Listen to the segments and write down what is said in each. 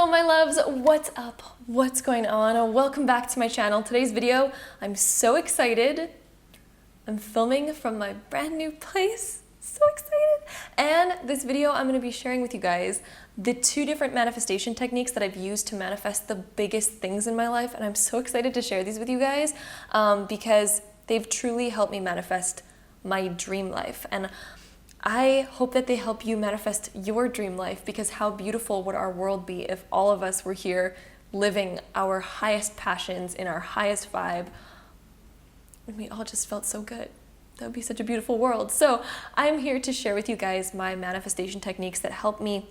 Hello my loves, what's up? What's going on? Welcome back to my channel. Today's video, I'm so excited. I'm filming from my brand new place. So excited. And this video, I'm going to be sharing with you guys the 2 different manifestation techniques that I've used to manifest the biggest things in my life. And I'm so excited to share these with you guys because they've truly helped me manifest my dream life. And I hope that they help you manifest your dream life, because how beautiful would our world be if all of us were here living our highest passions in our highest vibe, and we all just felt so good. That would be such a beautiful world. So I'm here to share with you guys my manifestation techniques that help me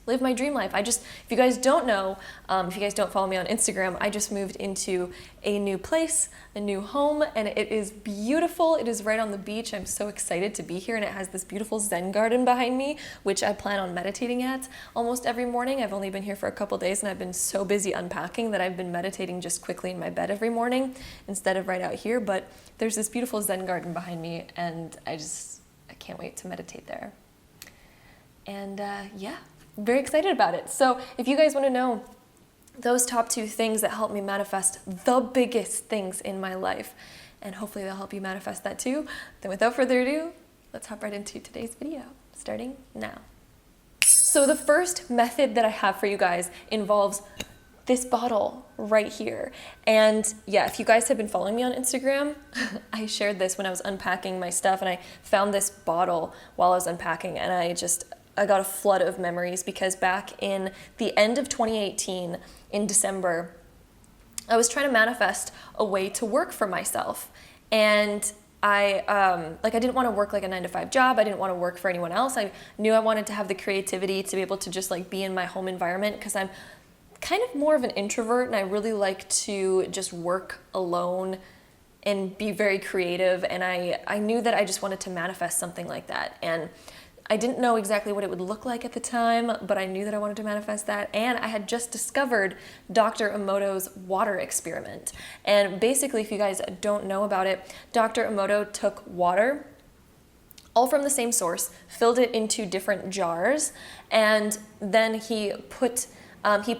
live my dream life. If you guys don't know, if you guys don't follow me on Instagram, I just moved into a new place, a new home, and it is beautiful. It is right on the beach. I'm so excited to be here, and it has this beautiful Zen garden behind me, which I plan on meditating at almost every morning. I've only been here for a couple days, and I've been so busy unpacking that I've been meditating just quickly in my bed every morning instead of right out here. But there's this beautiful Zen garden behind me, and I can't wait to meditate there. And yeah. Very excited about it. So if you guys want to know those top 2 things that help me manifest the biggest things in my life, and hopefully they'll help you manifest that too, then without further ado, let's hop right into today's video, starting now. So the first method that I have for you guys involves this bottle right here. And yeah, if you guys have been following me on Instagram, I shared this when I was unpacking my stuff, and I found this bottle while I was unpacking, and I got a flood of memories, because back in the end of 2018, in December, I was trying to manifest a way to work for myself. And I didn't want to work like a 9-to-5 job. I didn't want to work for anyone else. I knew I wanted to have the creativity to be able to just be in my home environment, because I'm kind of more of an introvert, and I really like to just work alone and be very creative. And I knew that I just wanted to manifest something like that. And I didn't know exactly what it would look like at the time, but I knew that I wanted to manifest that. And I had just discovered Dr. Emoto's water experiment. And basically, if you guys don't know about it, Dr. Emoto took water, all from the same source, filled it into different jars, and then he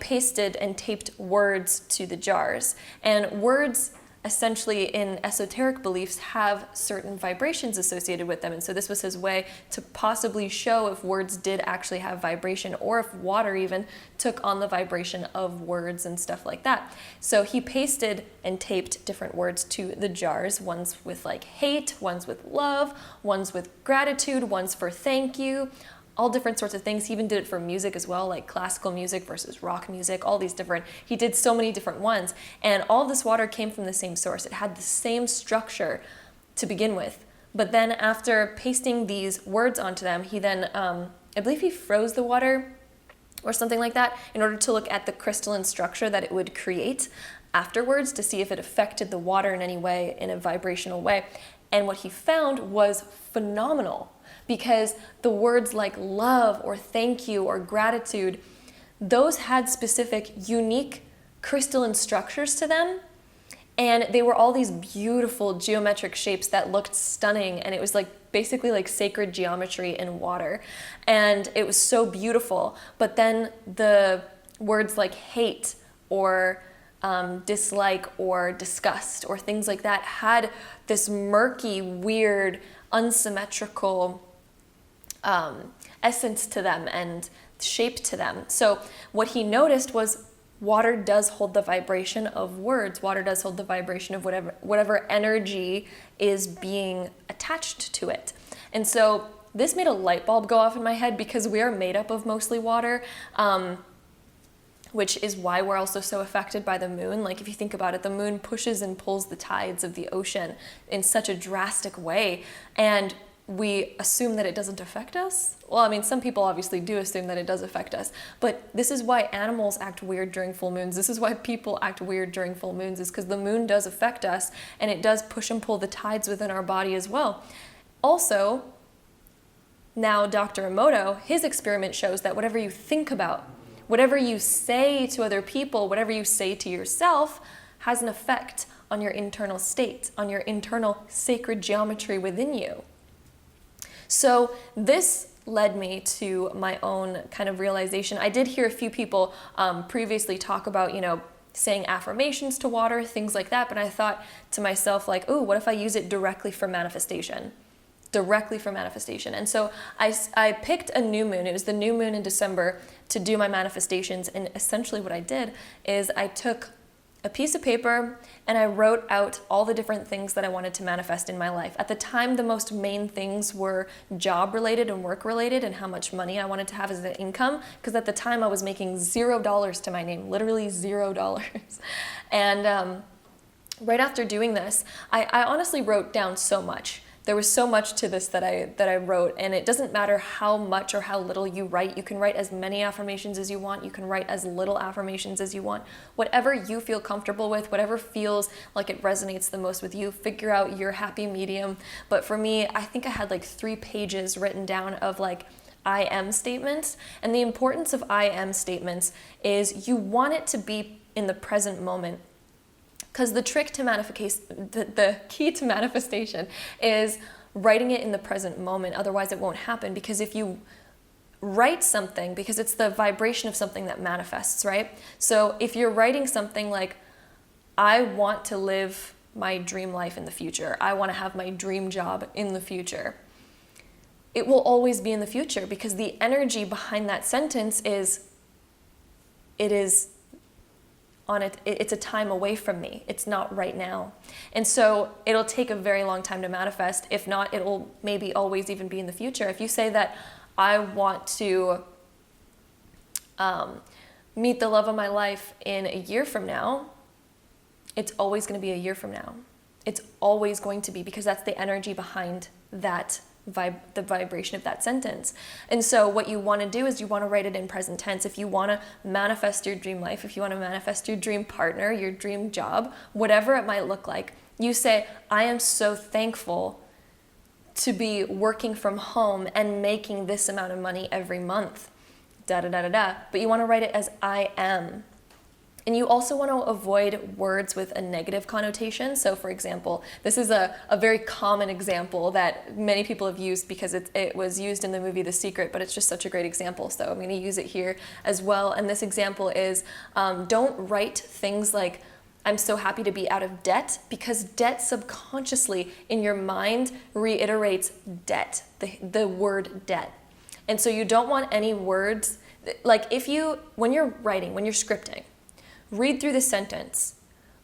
pasted and taped words to the jars. And words, essentially, in esoteric beliefs, have certain vibrations associated with them. And so this was his way to possibly show if words did actually have vibration, or if water even took on the vibration of words and stuff like that. So he pasted and taped different words to the jars, ones with hate, ones with love, ones with gratitude, ones for thank you, all different sorts of things. He even did it for music as well, like classical music versus rock music, all these different, he did so many different ones. And all of this water came from the same source. It had the same structure to begin with. But then after pasting these words onto them, he then, I believe he froze the water or something like that in order to look at the crystalline structure that it would create afterwards, to see if it affected the water in any way, in a vibrational way. And what he found was phenomenal, because the words like love or thank you or gratitude, those had specific, unique crystalline structures to them. And they were all these beautiful geometric shapes that looked stunning. And it was basically like sacred geometry in water. And it was so beautiful. But then the words like hate or dislike or disgust or things like that had this murky, weird, unsymmetrical essence to them and shape to them. So what he noticed was water does hold the vibration of words. Water does hold the vibration of whatever energy is being attached to it. And so this made a light bulb go off in my head, because we are made up of mostly water, which is why we're also so affected by the moon. If you think about it, the moon pushes and pulls the tides of the ocean in such a drastic way. And we assume that it doesn't affect us. Well, I mean, some people obviously do assume that it does affect us, but this is why animals act weird during full moons. This is why people act weird during full moons, is because the moon does affect us, and it does push and pull the tides within our body as well. Also, now Dr. Emoto, his experiment shows that whatever you think about, whatever you say to other people, whatever you say to yourself, has an effect on your internal state, on your internal sacred geometry within you. So this led me to my own kind of realization. I did hear a few people previously talk about, saying affirmations to water, things like that, but I thought to myself, like, oh, what if I use it directly for manifestation? And so I picked a new moon. It was the new moon in December to do my manifestations. And essentially what I did is I took a piece of paper and I wrote out all the different things that I wanted to manifest in my life. At the time, the most main things were job related and work related, and how much money I wanted to have as an income. Because at the time I was making $0 to my name, literally $0. And right after doing this, I honestly wrote down so much. There was so much to this that I wrote, and it doesn't matter how much or how little you write. You can write as many affirmations as you want. You can write as little affirmations as you want. Whatever you feel comfortable with, whatever feels like it resonates the most with you, figure out your happy medium. But for me, I think I had like 3 pages written down of like I am statements. And the importance of I am statements is you want it to be in the present moment. Because the trick to manifestation, the key to manifestation is writing it in the present moment. Otherwise it won't happen, because if you write something, because it's the vibration of something that manifests, right? So if you're writing something like, I want to live my dream life in the future, I want to have my dream job in the future, it will always be in the future, because the energy behind that sentence is, it's a time away from me. It's not right now. And so it'll take a very long time to manifest. If not, it'll maybe always even be in the future. If you say that I want to meet the love of my life in a year from now, it's always going to be a year from now. It's always going to be, because that's the energy behind that the vibration of that sentence. And so what you want to do is you want to write it in present tense. If you want to manifest your dream life, if you want to manifest your dream partner, your dream job, whatever it might look like, you say, I am so thankful to be working from home and making this amount of money every month, But you want to write it as I am. And you also want to avoid words with a negative connotation. So for example, this is a very common example that many people have used, because it was used in the movie The Secret, but it's just such a great example. So I'm going to use it here as well. And this example is, don't write things like, I'm so happy to be out of debt, because debt subconsciously in your mind reiterates debt, the word debt. And so you don't want any words, like when you're writing, when you're scripting, read through the sentence,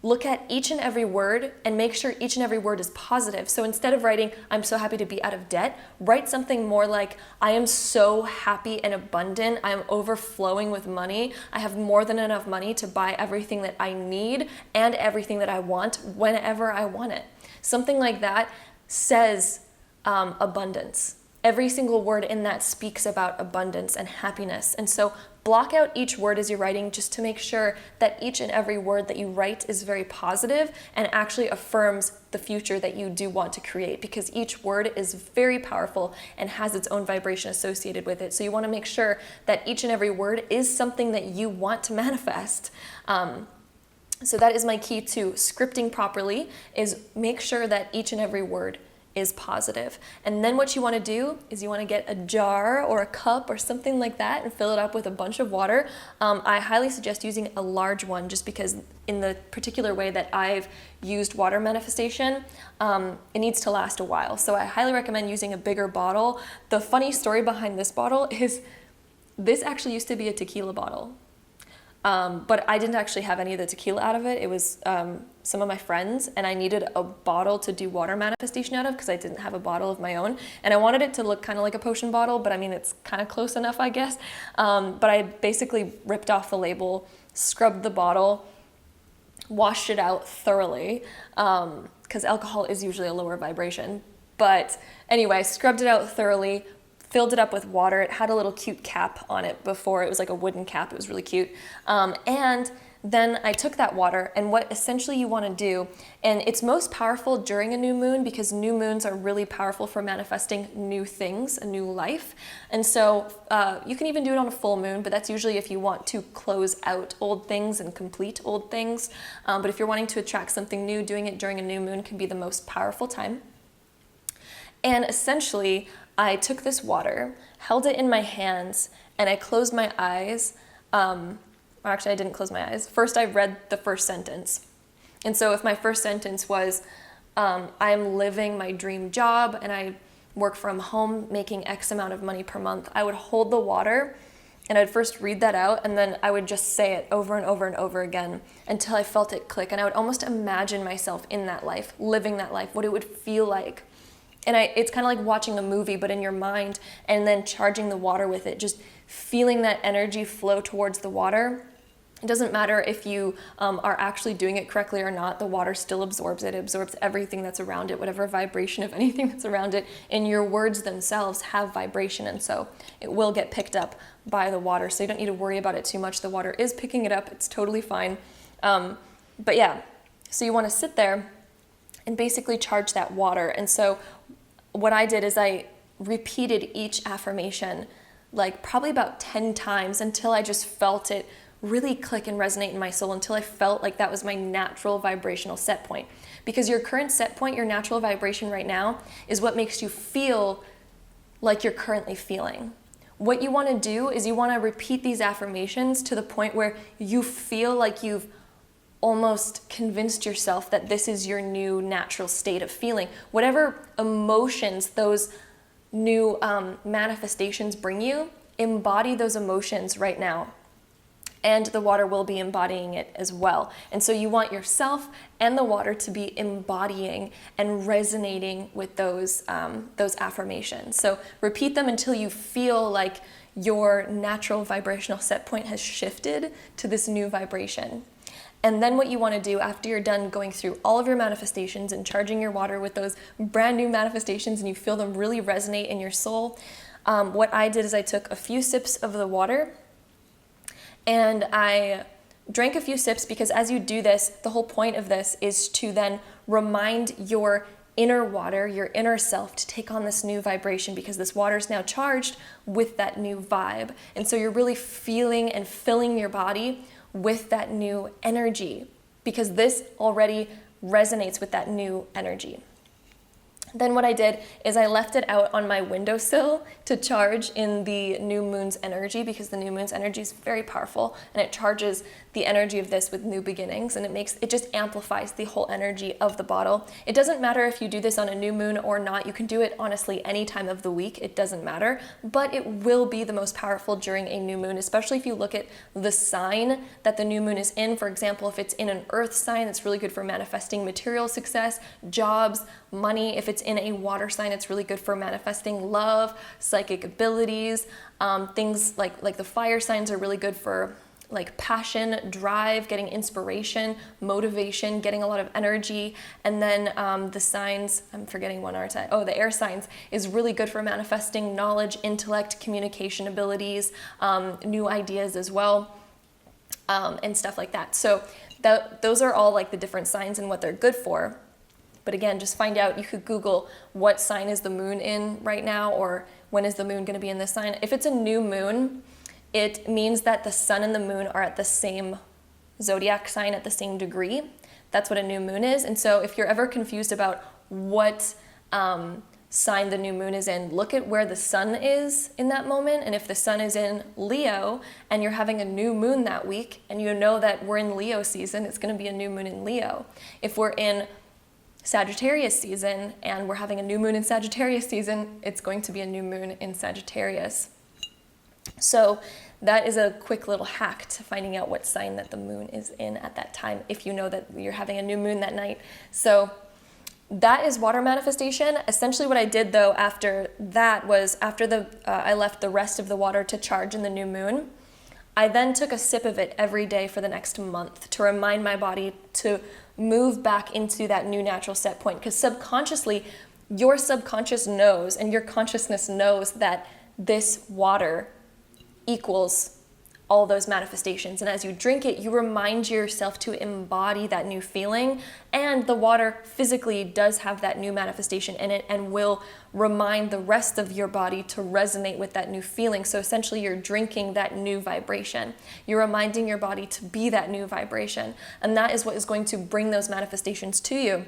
look at each and every word, and make sure each and every word is positive. So instead of writing, I'm so happy to be out of debt, write something more like, I am so happy and abundant, I am overflowing with money, I have more than enough money to buy everything that I need and everything that I want whenever I want it. Something like that says abundance. Every single word in that speaks about abundance and happiness. And so block out each word as you're writing, just to make sure that each and every word that you write is very positive and actually affirms the future that you do want to create, because each word is very powerful and has its own vibration associated with it. So you want to make sure that each and every word is something that you want to manifest. So that is my key to scripting properly, is make sure that each and every word is positive. And then what you want to do is you want to get a jar or a cup or something like that and fill it up with a bunch of water. I highly suggest using a large one, just because in the particular way that I've used water manifestation, it needs to last a while. So I highly recommend using a bigger bottle. The funny story behind this bottle is this actually used to be a tequila bottle. But I didn't actually have any of the tequila out of it. It was some of my friends, and I needed a bottle to do water manifestation out of, because I didn't have a bottle of my own. And I wanted it to look kind of like a potion bottle, but I mean, it's kind of close enough, I guess. But I basically ripped off the label, scrubbed the bottle, washed it out thoroughly, because alcohol is usually a lower vibration. But anyway, scrubbed it out thoroughly, filled it up with water. It had a little cute cap on it before. It was like a wooden cap. It was really cute. And then I took that water, and what essentially you want to do, and it's most powerful during a new moon, because new moons are really powerful for manifesting new things, a new life. And so you can even do it on a full moon, but that's usually if you want to close out old things and complete old things. But if you're wanting to attract something new, doing it during a new moon can be the most powerful time. And essentially, I took this water, held it in my hands, and I closed my eyes. Actually, I didn't close my eyes. First, I read the first sentence. And so if my first sentence was, I'm living my dream job and I work from home making X amount of money per month, I would hold the water and I'd first read that out, and then I would just say it over and over and over again until I felt it click. And I would almost imagine myself in that life, living that life, what it would feel like. And it's kind of like watching a movie, but in your mind, and then charging the water with it, just feeling that energy flow towards the water. It doesn't matter if you are actually doing it correctly or not, the water still absorbs it. It absorbs everything that's around it, whatever vibration of anything that's around it. And your words themselves have vibration, and so it will get picked up by the water. So you don't need to worry about it too much. The water is picking it up. It's totally fine. But yeah, so you want to sit there and basically charge that water. And so what I did is I repeated each affirmation like probably about 10 times until I just felt it really click and resonate in my soul, until I felt like that was my natural vibrational set point. Because your current set point, your natural vibration right now, is what makes you feel like you're currently feeling. What you want to do is you want to repeat these affirmations to the point where you feel like you've almost convinced yourself that this is your new natural state of feeling. Whatever emotions those new manifestations bring you, embody those emotions right now. And the water will be embodying it as well. And so you want yourself and the water to be embodying and resonating with those affirmations. So repeat them until you feel like your natural vibrational set point has shifted to this new vibration. And then what you want to do after you're done going through all of your manifestations and charging your water with those brand new manifestations, and you feel them really resonate in your soul, what I did is I took a few sips of the water and I drank a few sips, because as you do this, the whole point of this is to then remind your inner water, your inner self, to take on this new vibration, because this water is now charged with that new vibe. And so you're really feeling and filling your body with that new energy, because this already resonates with that new energy. Then what I did is I left it out on my windowsill to charge in the new moon's energy, because the new moon's energy is very powerful and it charges the energy of this with new beginnings, and it just amplifies the whole energy of the bottle. It doesn't matter if you do this on a new moon or not. You can do it honestly any time of the week. It doesn't matter, but it will be the most powerful during a new moon, especially if you look at the sign that the new moon is in. For example, if it's in an earth sign, it's really good for manifesting material success, jobs, money. If it's in a water sign, it's really good for manifesting love, psychic abilities. Things like the fire signs are really good for like passion, drive, getting inspiration, motivation, getting a lot of energy. And then the signs, I'm forgetting one, aren't I? Oh, the air signs is really good for manifesting knowledge, intellect, communication abilities, new ideas as well, and stuff like that. So those are all like the different signs and what they're good for. But again, just find out. You could Google what sign is the moon in right now, or when is the moon going to be in this sign. If it's a new moon, it means that the sun and the moon are at the same zodiac sign at the same degree. That's what a new moon is. And so if you're ever confused about what sign the new moon is in, look at where the sun is in that moment. And if the sun is in Leo and you're having a new moon that week, and you know that we're in Leo season, it's going to be a new moon in Leo. If we're in Sagittarius season and we're having a new moon in Sagittarius season, it's going to be a new moon in Sagittarius. So that is a quick little hack to finding out what sign that the moon is in at that time, if you know that you're having a new moon that night. So that is water manifestation. Essentially what I did though after that was, after I left the rest of the water to charge in the new moon, I then took a sip of it every day for the next month to remind my body to move back into that new natural set point. Because subconsciously, your subconscious knows and your consciousness knows that this water equals all those manifestations. And as you drink it, you remind yourself to embody that new feeling. And the water physically does have that new manifestation in it and will remind the rest of your body to resonate with that new feeling. So essentially you're drinking that new vibration. You're reminding your body to be that new vibration. And that is what is going to bring those manifestations to you.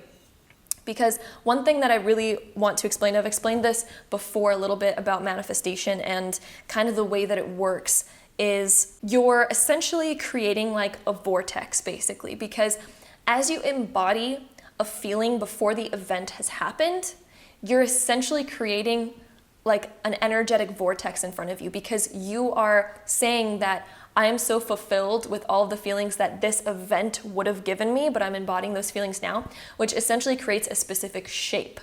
Because one thing that I really want to explain, I've explained this before a little bit about manifestation and kind of the way that it works, is you're essentially creating like a vortex basically, because as you embody a feeling before the event has happened, you're essentially creating like an energetic vortex in front of you, because you are saying that I am so fulfilled with all of the feelings that this event would have given me, but I'm embodying those feelings now, which essentially creates a specific shape.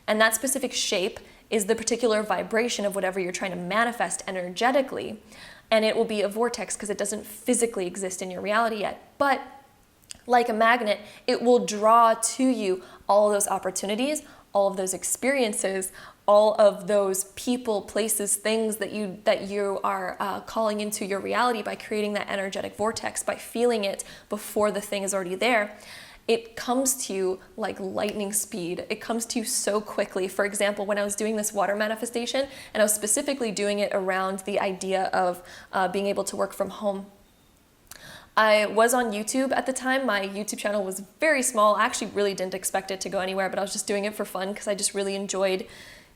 And that specific shape is the particular vibration of whatever you're trying to manifest energetically. And it will be a vortex because it doesn't physically exist in your reality yet. But like a magnet, it will draw to you all of those opportunities, all of those experiences, all of those people, places, things that you are calling into your reality by creating that energetic vortex, by feeling it before the thing is already there. It comes to you like lightning speed. It comes to you so quickly. For example, when I was doing this water manifestation, and I was specifically doing it around the idea of being able to work from home, I was on YouTube at the time. My YouTube channel was very small. I actually really didn't expect it to go anywhere, but I was just doing it for fun because I just really enjoyed,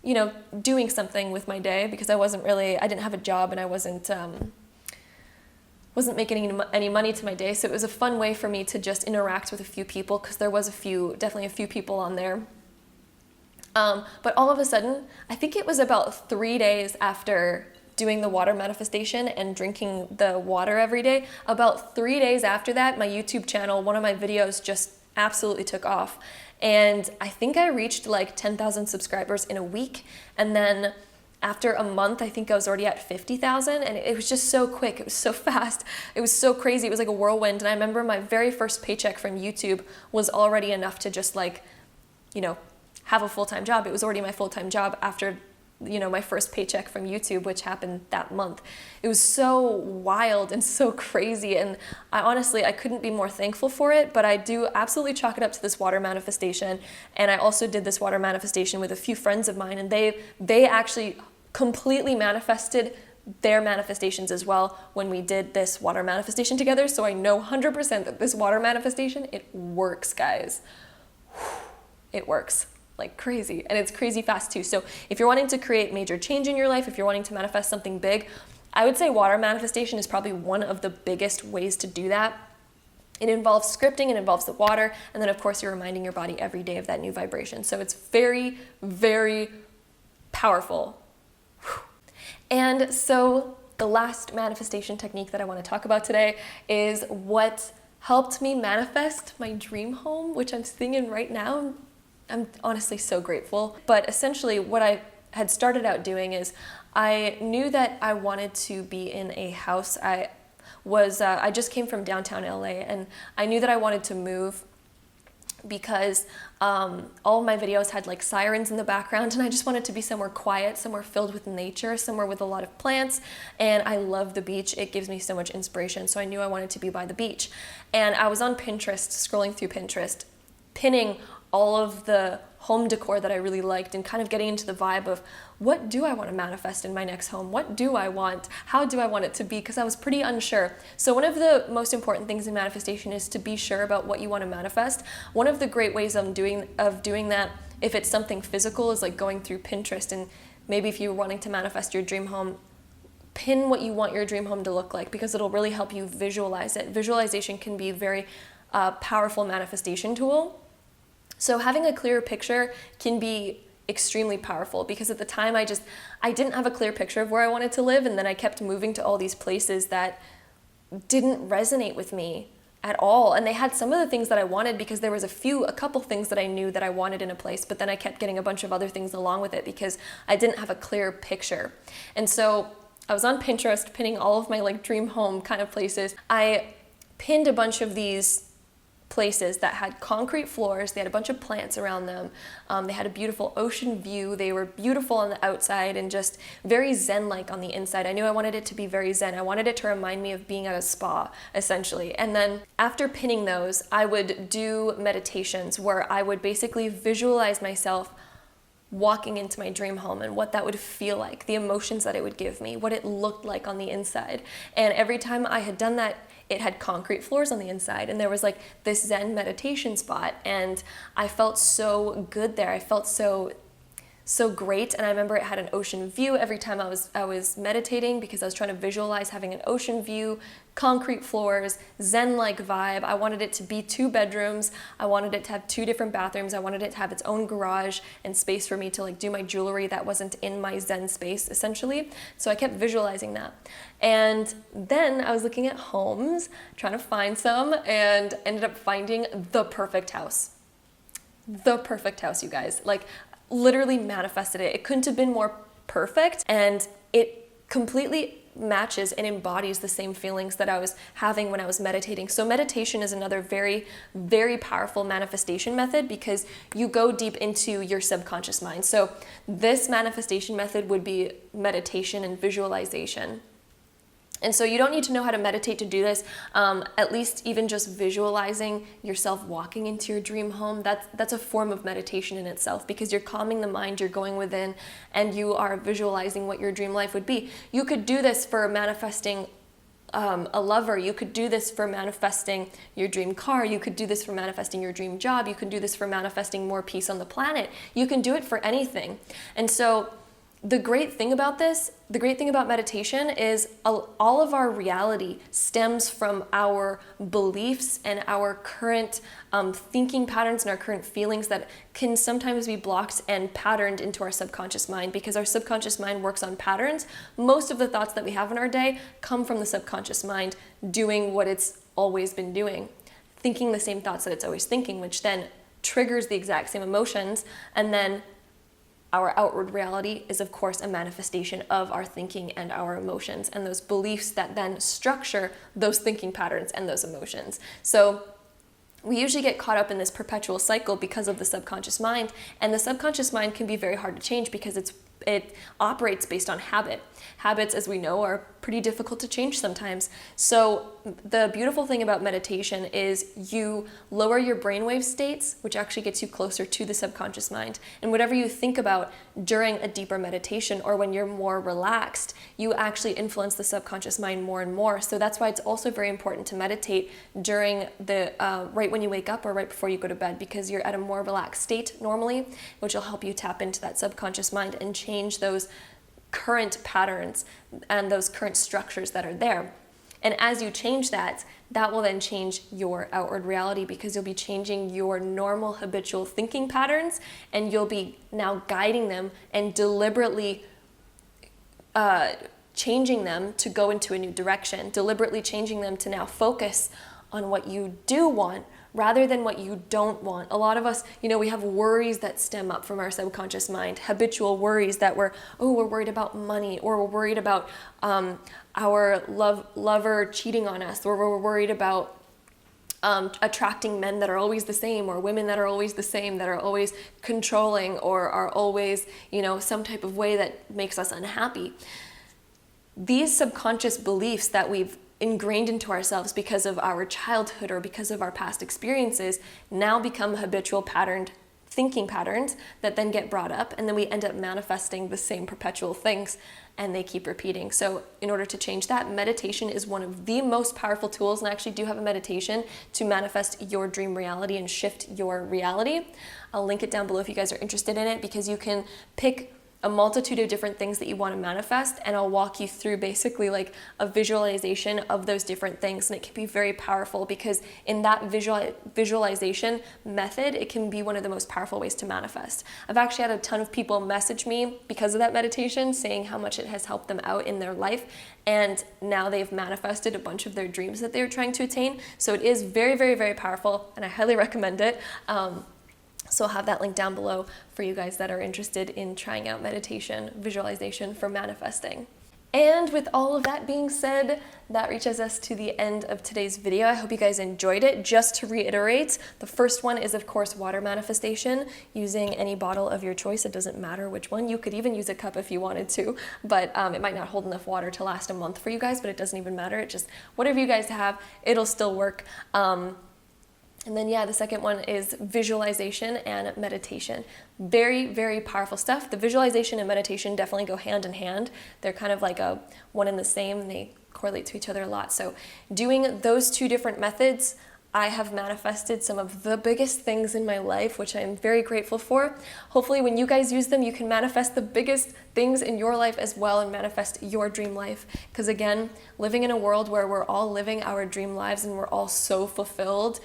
you know, doing something with my day, because I didn't have a job and I wasn't making any money to my day. So it was a fun way for me to just interact with a few people, because there was definitely a few people on there. But all of a sudden, I think it was about 3 days after doing the water manifestation and drinking the water every day, about 3 days after that, my YouTube channel, one of my videos just absolutely took off. And I think I reached like 10,000 subscribers in a week. And then after a month, I think I was already at 50,000, and it was just so quick. It was so fast. It was so crazy. It was like a whirlwind. And I remember my very first paycheck from YouTube was already enough to just like, you know, have a full-time job. It was already my full-time job after, you know, my first paycheck from YouTube, which happened that month. It was so wild and so crazy. And I couldn't be more thankful for it, but I do absolutely chalk it up to this water manifestation. And I also did this water manifestation with a few friends of mine, and they actually completely manifested their manifestations as well when we did this water manifestation together. So I know 100% that this water manifestation, it works, guys. It works like crazy, and it's crazy fast too. So if you're wanting to create major change in your life, if you're wanting to manifest something big, I would say water manifestation is probably one of the biggest ways to do that. It involves scripting, it involves the water, and then of course you're reminding your body every day of that new vibration. So it's very, very powerful. And so the last manifestation technique that I want to talk about today is what helped me manifest my dream home, which I'm sitting in right now. I'm honestly so grateful. But essentially what I had started out doing is I knew that I wanted to be in a house. I just came from downtown LA, and I knew that I wanted to move because all of my videos had like sirens in the background, and I just wanted to be somewhere quiet, somewhere filled with nature, somewhere with a lot of plants. And I love the beach. It gives me so much inspiration. So I knew I wanted to be by the beach. And I was on Pinterest, scrolling through Pinterest, pinning all of the home decor that I really liked, and kind of getting into the vibe of what do I want to manifest in my next home? What do I want? How do I want it to be? Because I was pretty unsure. So one of the most important things in manifestation is to be sure about what you want to manifest. One of the great ways of doing that, if it's something physical, is like going through Pinterest, and maybe if you're wanting to manifest your dream home, pin what you want your dream home to look like, because it'll really help you visualize it. Visualization can be a very powerful manifestation tool. So having a clear picture can be extremely powerful, because at the time I didn't have a clear picture of where I wanted to live, and then I kept moving to all these places that didn't resonate with me at all. And they had some of the things that I wanted, because there was a couple things that I knew that I wanted in a place, but then I kept getting a bunch of other things along with it because I didn't have a clear picture. And so I was on Pinterest pinning all of my like dream home kind of places. I pinned a bunch of these places that had concrete floors. They had a bunch of plants around them. They had a beautiful ocean view. They were beautiful on the outside and just very zen-like on the inside. I knew I wanted it to be very zen. I wanted it to remind me of being at a spa, essentially. And then after pinning those, I would do meditations where I would basically visualize myself walking into my dream home and what that would feel like, the emotions that it would give me, what it looked like on the inside. And every time I had done that, it had concrete floors on the inside, and there was like this Zen meditation spot, and I felt so good there. I felt so great. And I remember it had an ocean view every time I was meditating, because I was trying to visualize having an ocean view, concrete floors, Zen-like vibe. I wanted it to be 2 bedrooms. I wanted it to have 2 different bathrooms. I wanted it to have its own garage and space for me to like do my jewelry that wasn't in my Zen space, essentially. So I kept visualizing that. And then I was looking at homes, trying to find some, and ended up finding the perfect house. The perfect house, you guys. Like, literally manifested it. It couldn't have been more perfect, and it completely matches and embodies the same feelings that I was having when I was meditating. So meditation is another very, very powerful manifestation method, because you go deep into your subconscious mind. So this manifestation method would be meditation and visualization. And so you don't need to know how to meditate to do this. At least even just visualizing yourself walking into your dream home, that's a form of meditation in itself, because you're calming the mind, you're going within, and you are visualizing what your dream life would be. You could do this for manifesting a lover. You could do this for manifesting your dream car. You could do this for manifesting your dream job. You can do this for manifesting more peace on the planet. You can do it for anything. And so the great thing about meditation is all of our reality stems from our beliefs and our current thinking patterns and our current feelings that can sometimes be blocked and patterned into our subconscious mind, because our subconscious mind works on patterns. Most of the thoughts that we have in our day come from the subconscious mind doing what it's always been doing, thinking the same thoughts that it's always thinking, which then triggers the exact same emotions, and then our outward reality is, of course, a manifestation of our thinking and our emotions and those beliefs that then structure those thinking patterns and those emotions. So we usually get caught up in this perpetual cycle because of the subconscious mind, and the subconscious mind can be very hard to change because it operates based on habit. Habits, as we know, are pretty difficult to change sometimes. So the beautiful thing about meditation is you lower your brainwave states, which actually gets you closer to the subconscious mind. And whatever you think about during a deeper meditation or when you're more relaxed, you actually influence the subconscious mind more and more. So that's why it's also very important to meditate during the right when you wake up or right before you go to bed, because you're at a more relaxed state normally, which will help you tap into that subconscious mind and change those current patterns and those current structures that are there. And as you change that, that will then change your outward reality, because you'll be changing your normal habitual thinking patterns, and you'll be now guiding them and deliberately changing them to go into a new direction, deliberately changing them to now focus on what you do want rather than what you don't want. A lot of us, we have worries that stem up from our subconscious mind, habitual worries that we're worried about money, or we're worried about our lover cheating on us, or we're worried about attracting men that are always the same, or women that are always the same, that are always controlling, or are always, some type of way that makes us unhappy. These subconscious beliefs that we've ingrained into ourselves because of our childhood or because of our past experiences now become habitual patterned thinking patterns that then get brought up, and then we end up manifesting the same perpetual things, and they keep repeating. So in order to change that, meditation is one of the most powerful tools, and I actually do have a meditation to manifest your dream reality and shift your reality. I'll link it down below if you guys are interested in it, because you can pick a multitude of different things that you want to manifest, and I'll walk you through basically like a visualization of those different things. And it can be very powerful, because in that visualization method, it can be one of the most powerful ways to manifest. I've actually had a ton of people message me because of that meditation, saying how much it has helped them out in their life, and now they've manifested a bunch of their dreams that they were trying to attain. So it is very, very, very powerful, and I highly recommend it. So I'll have that link down below for you guys that are interested in trying out meditation, visualization for manifesting. And with all of that being said, that reaches us to the end of today's video. I hope you guys enjoyed it. Just to reiterate, the first one is, of course, water manifestation, using any bottle of your choice. It doesn't matter which one. You could even use a cup if you wanted to, but it might not hold enough water to last a month for you guys, but it doesn't even matter. It just, whatever you guys have, it'll still work. And then, the second one is visualization and meditation. Very, very powerful stuff. The visualization and meditation definitely go hand in hand. They're kind of like one and the same. They correlate to each other a lot. So doing those two different methods, I have manifested some of the biggest things in my life, which I am very grateful for. Hopefully when you guys use them, you can manifest the biggest things in your life as well and manifest your dream life. Because again, living in a world where we're all living our dream lives and we're all so fulfilled,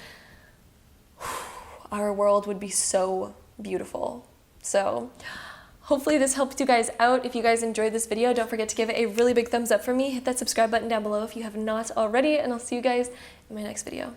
our world would be so beautiful. So hopefully this helped you guys out. If you guys enjoyed this video, don't forget to give it a really big thumbs up for me. Hit that subscribe button down below if you have not already, and I'll see you guys in my next video.